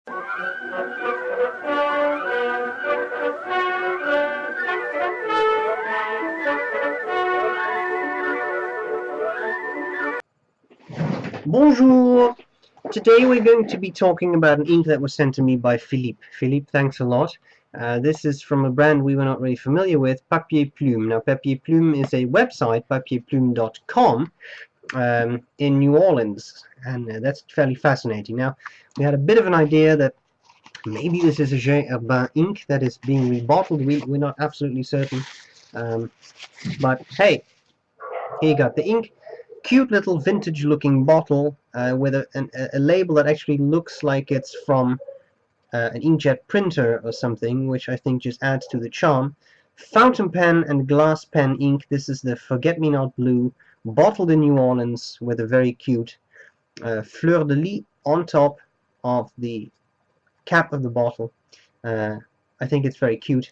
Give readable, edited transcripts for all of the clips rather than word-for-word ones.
Bonjour! Today we're going to be talking about an ink that was sent to me by Philippe. Philippe, thanks a lot. This is from a brand we were not really familiar with, Papier Plume. Now, Papier Plume is a website, papierplume.com, in New Orleans, and that's fairly fascinating. Now, we had a bit of an idea that maybe this is a ink that is being rebottled. We're not absolutely certain, but hey, here you got the ink. Cute little vintage looking bottle with a label that actually looks like it's from an inkjet printer or something, which I think just adds to the charm. Fountain pen and glass pen ink. This is the Forget-Me-Not Blue, bottled in New Orleans with a very cute fleur de lis on top of the cap of the bottle. I think it's very cute.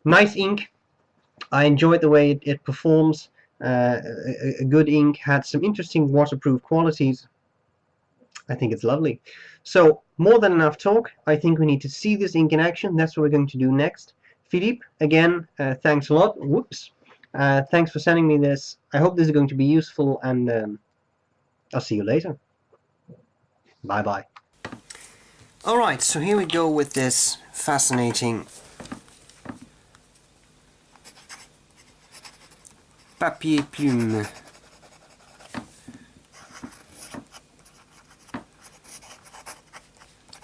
Nice ink. I enjoyed the way it performs. A good ink, had some interesting waterproof qualities. I think it's lovely. So, more than enough talk. I think we need to see this ink in action. That's what we're going to do next. Philippe, again, thanks a lot. Whoops. Thanks for sending me this. I hope this is going to be useful, and I'll see you later. Bye-bye. Alright, so here we go with this fascinating Papier Plume.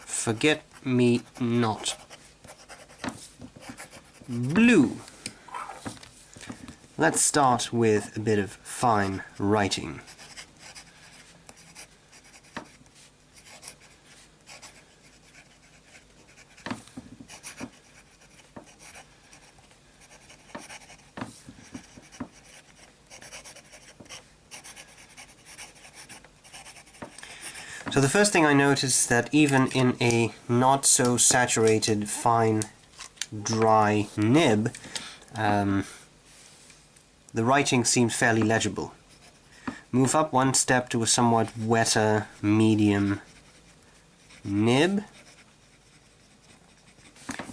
Forget-Me-Not Blue. Let's start with a bit of fine writing. So the first thing I noticed is that even in a not so saturated, fine, dry nib, the writing seems fairly legible. Move up one step to a somewhat wetter, medium nib,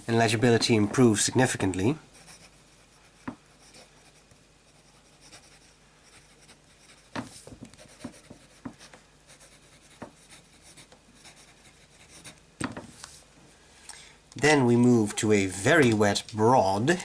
and legibility improves significantly. Then we move to a very wet broad.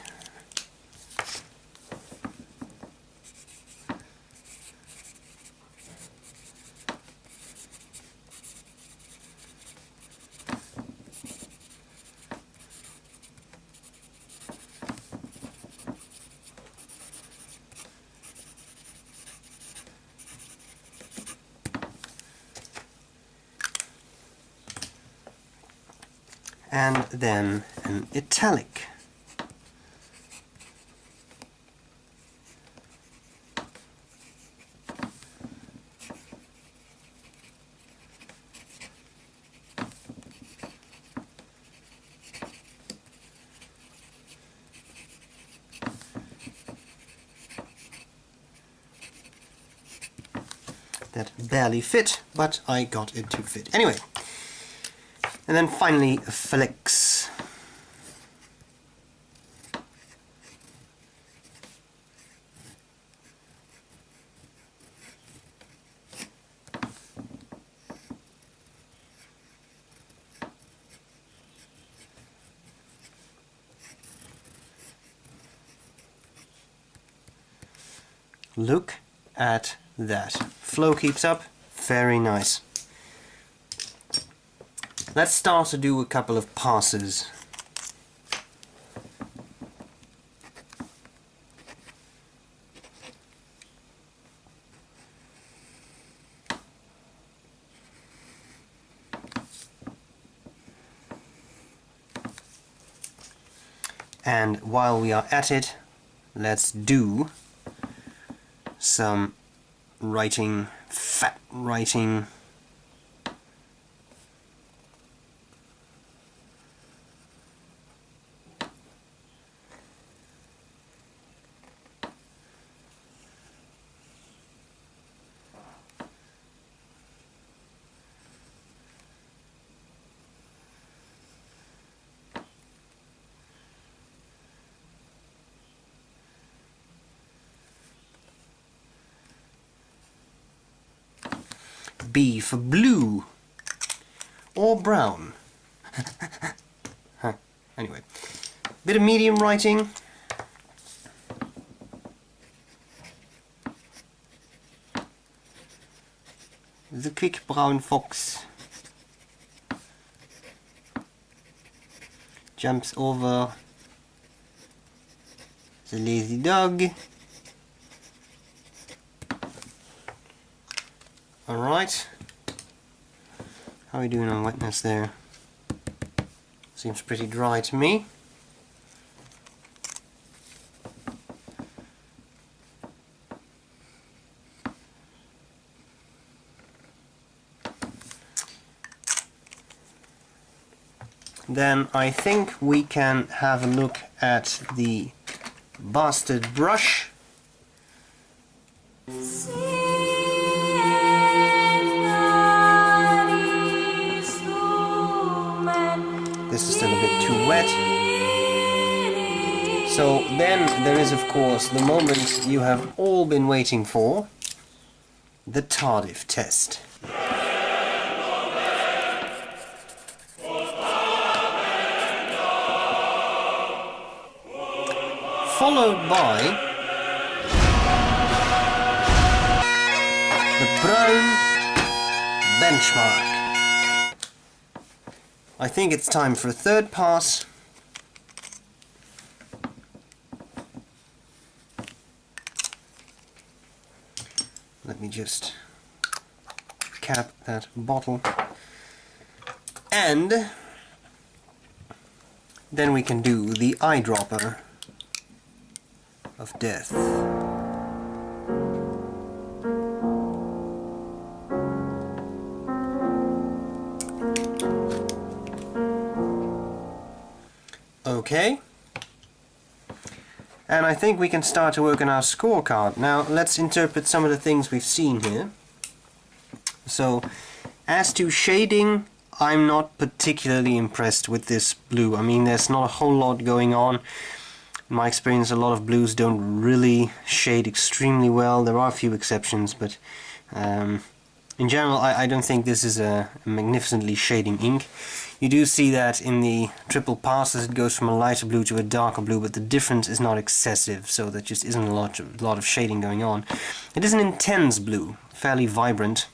And then an italic. That barely fit, but I got it to fit. Anyway. And then finally, Felix. Look at that. Flow keeps up. Very nice. Let's start to do a couple of passes. And while we are at it, let's do some writing, fat writing. B for blue. Or brown. Huh. Anyway. Bit of medium writing. The quick brown fox jumps over the lazy dog. Alright. How are we doing on wetness there? Seems pretty dry to me. Then I think we can have a look at the bastard brush. This is still a bit too wet. So then there is, of course, the moment you have all been waiting for, the Tardif test. Followed by the Brown benchmark. I think it's time for a third pass. Let me just cap that bottle. And then we can do the eyedropper of death. Okay. And I think we can start to work on our scorecard. Now let's interpret some of the things we've seen here. So, as to shading, I'm not particularly impressed with this blue. I mean, there's not a whole lot going on. In my experience, a lot of blues don't really shade extremely well. There are a few exceptions, but in general, I don't think this is a magnificently shading ink. You do see that in the triple passes it goes from a lighter blue to a darker blue, but the difference is not excessive, so there just isn't a lot of shading going on. It is an intense blue, fairly vibrant.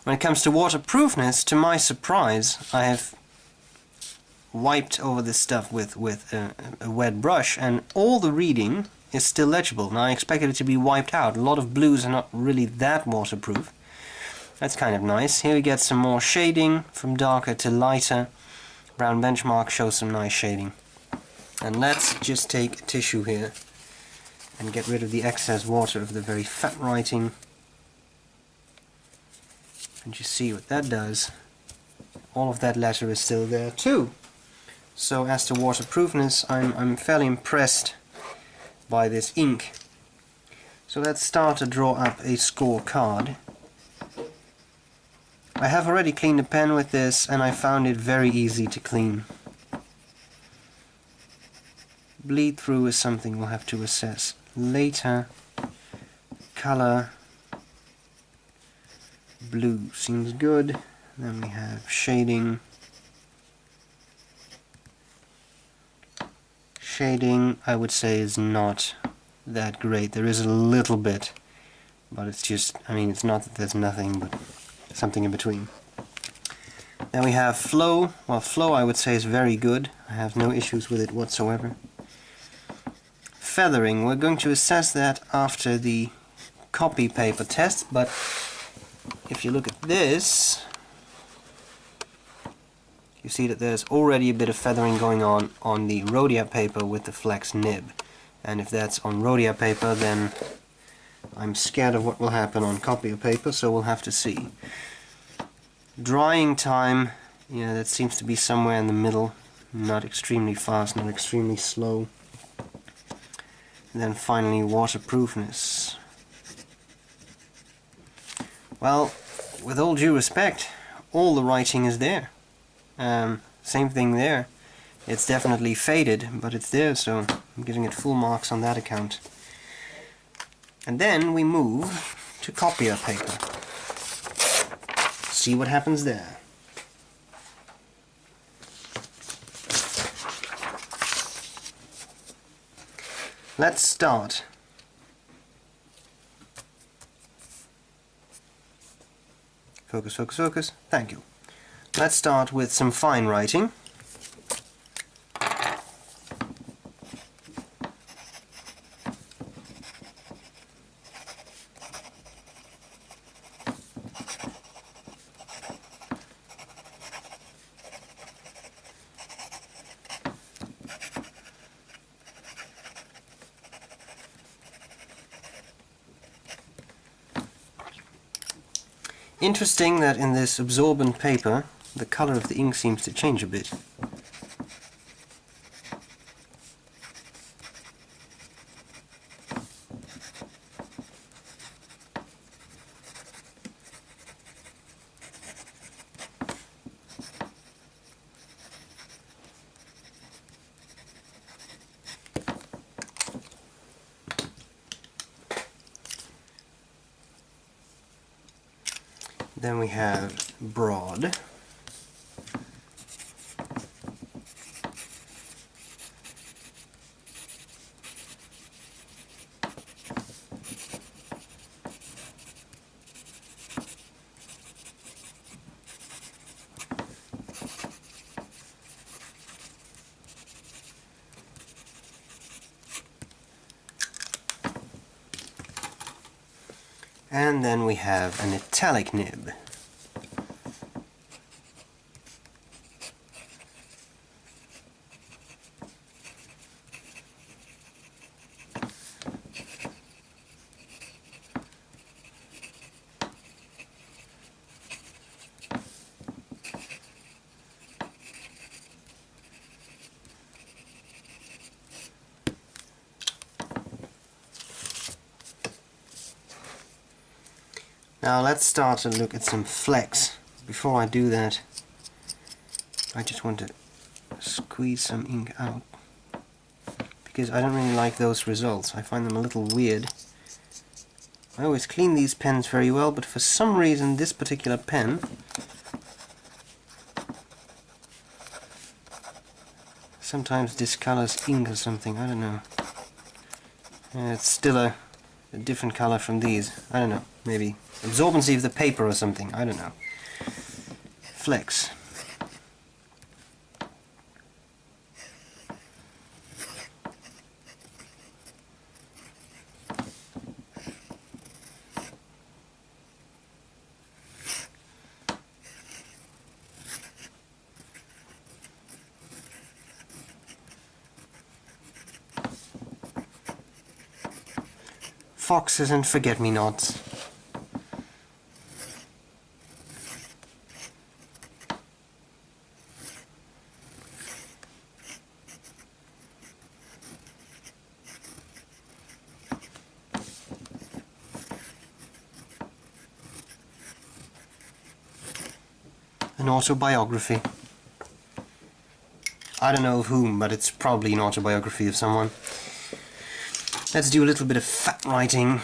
When it comes to waterproofness, to my surprise, I have wiped over this stuff with a wet brush, and all the reading is still legible. Now I expected it to be wiped out. A lot of blues are not really that waterproof. That's kind of nice. Here we get some more shading from darker to lighter. Brown benchmark shows some nice shading. And let's just take a tissue here and get rid of the excess water of the very fat writing. And you see what that does. All of that letter is still there too. So as to waterproofness, I'm fairly impressed by this ink. So let's start to draw up a scorecard. I have already cleaned the pen with this, and I found it very easy to clean. Bleed through is something we'll have to assess later. Color. Blue seems good. Then we have shading. Shading, I would say, is not that great. There is a little bit, but it's just, I mean, it's not that there's nothing, but something in between. Then we have flow. Well, flow I would say is very good. I have no issues with it whatsoever. Feathering, we're going to assess that after the copy paper test, but if you look at this, you see that there's already a bit of feathering going on the Rhodia paper with the flex nib. And if that's on Rhodia paper, then I'm scared of what will happen on copier paper, so we'll have to see. Drying time, yeah, that seems to be somewhere in the middle. Not extremely fast, not extremely slow. And then finally, waterproofness. Well, with all due respect, all the writing is there. Same thing there. It's definitely faded, but it's there, so I'm giving it full marks on that account. And then we move to copier paper. see what happens there. Let's start. Focus, focus, focus. Thank you. Let's start with some fine writing. Interesting that in this absorbent paper the color of the ink seems to change a bit. Then we have broad. And then we have an italic nib. Now let's start to look at some flecks. Before I do that, I just want to squeeze some ink out, because I don't really like those results. I find them a little weird. I always clean these pens very well, but for some reason this particular pen sometimes discolors ink or something. I don't know. It's still a different color from these. I don't know. Maybe absorbency of the paper or something. I don't know. Flecks. Foxes and forget-me-nots. An autobiography. I don't know of whom, but it's probably an autobiography of someone. Let's do a little bit of fat writing.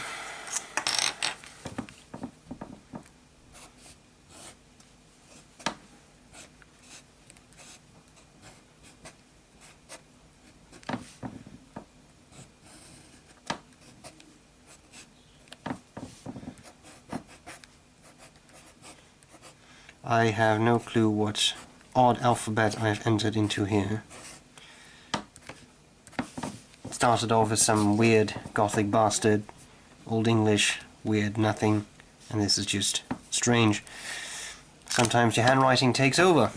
I have no clue what odd alphabet I have entered into here. Started off as some weird Gothic bastard, Old English, weird nothing, and this is just strange. Sometimes your handwriting takes over.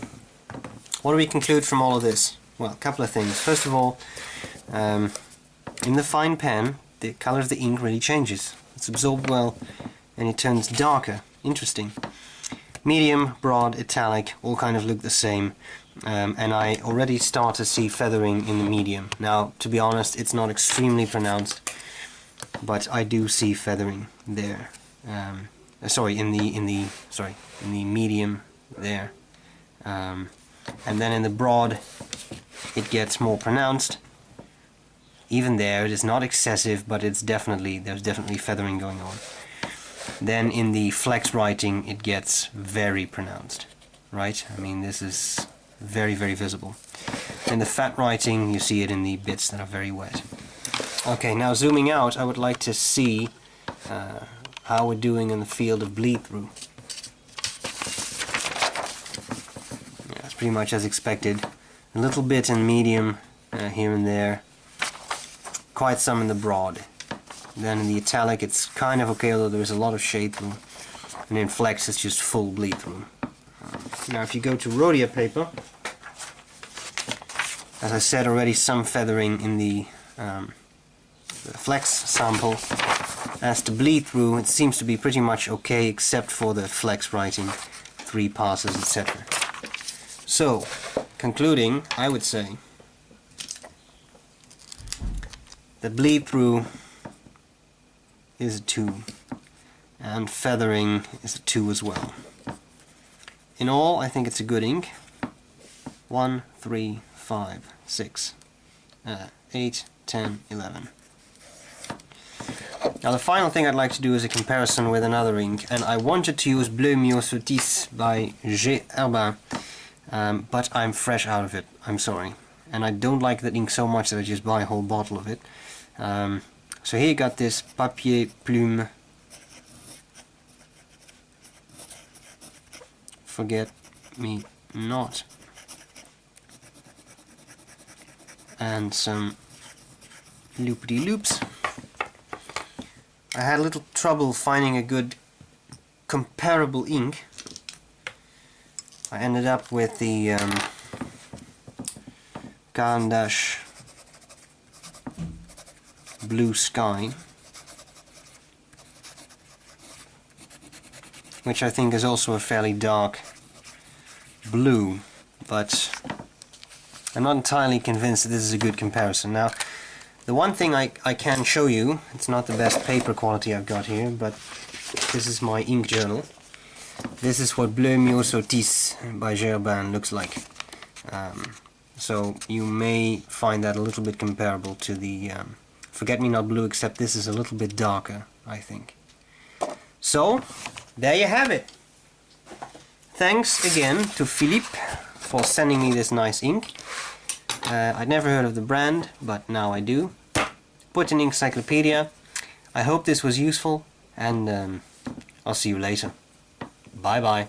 What do we conclude from all of this? Well, a couple of things. First of all, in the fine pen, the color of the ink really changes. It's absorbed well, and it turns darker. Interesting. Medium, broad, italic, all kind of look the same. And I already start to see feathering in the medium. Now, to be honest, it's not extremely pronounced, but I do see feathering there. In the medium there. And then in the broad, it gets more pronounced. Even there, it is not excessive, but there's definitely feathering going on. then in the flex writing it gets very pronounced, right? I mean, this is very, very visible. In the fat writing, you see it in the bits that are very wet. Okay, now zooming out, I would like to see how we're doing in the field of bleed through. Yeah, it's pretty much as expected. A little bit in medium here and there, quite some in the broad. Then in the italic it's kind of okay, although there's a lot of shade through. And in flex it's just full bleed through. Now if you go to rhodia paper, as I said already, some feathering in the flex sample. As to bleed through, it seems to be pretty much okay except for the flex writing, 3 passes, etc. So, concluding, I would say the bleed through is a 2 and feathering is a 2 as well. In all, I think it's a good ink. 1, 3, 5, 6, 8, 10, 11. Now the final thing I'd like to do is a comparison with another ink, and I wanted to use Bleu Myosotis by B.R.E, but I'm fresh out of it, I'm sorry. And I don't like that ink so much that I just buy a whole bottle of it. So here you got this Papier Plume Forget-Me-Not, and some loopity-loops. I had a little trouble finding a good comparable ink. I ended up with the Caran Blue Sky, which I think is also a fairly dark blue, but I'm not entirely convinced that this is a good comparison. Now, the one thing I can show you, it's not the best paper quality I've got here, but this is my ink journal. This is what Bleu Myosotis by B.R.E looks like. So you may find that a little bit comparable to the Forget-Me-Not Blue, except this is a little bit darker, I think. So, there you have it. Thanks again to Philippe for sending me this nice ink. I'd never heard of the brand, but now I do. Put in Inkcyclopedia. I hope this was useful, and I'll see you later. Bye bye.